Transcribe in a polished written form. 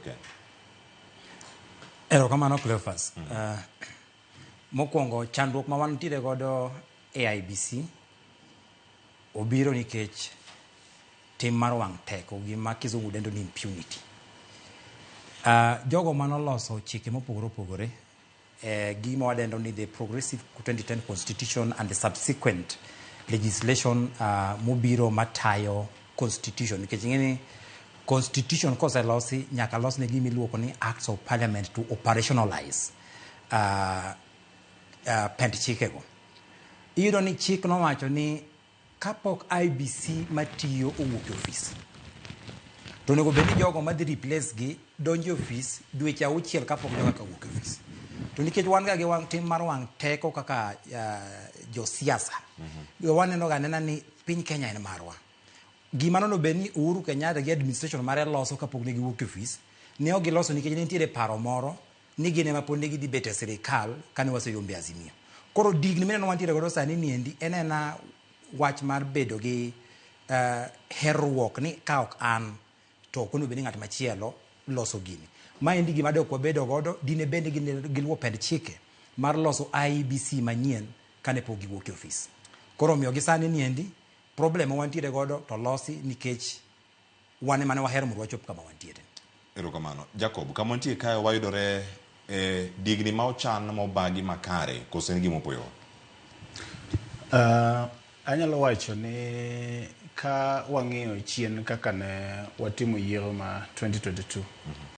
Okay. Erokamano Cleophas. Mokwongo chandruok ma wantiere godo IEBC obiro nikech tim mar wang teko gima kizungu dendo ni impunity. Jogo manoloso chike mopogore opogore gima wadendo ni the progressive 2010 constitution and the subsequent legislation mobiro matayo constitution nikech ng'eni constitution koselosi nyaka los ne gima iluongo ni acts of parliament to operationalize pend chikego. Iyudo ni chik nowacho ni kapok IEBC matiyo owuok e ofis to onego bed ni jogo madhi replace gi donjo e ofis dweche 6 kapok jogo ka wuok e ofis. To nikech wan ga gi tim mar wang teko kaka josiasa waneno ga nena ni piny Kenya en marwa. Gima nono bed ni Uhuru Kenyatta gi administration mare loso kapok ne giwuok e ofis ne ok giloso nikech ne nitiere paro moro ni gine ma pod ne gidhi bet e sirikal kane waseyombe azimio. Koro digni mineno wantiere godo sani niendi en wach mar bedo gi herruok ni ka ok an to ok onego bed ni ng'at machielo loso gini. Ma endi gima dok wabedo godo dine bende giluwo pend chike mar loso IEBC manyien kane pok giwuok e ofis. Koro miyo gi sani niendi problem wantiere godo to losi nikech wane mane wahero mondo wachop kama wantiere. Erokamano. Jacob, kama wantie kae wayudore digni ma ochan mobagi makare kose en gima opoyo? Anyalo wacho ni ka wang'iyo chien kaka ne watimo yiero ma 2022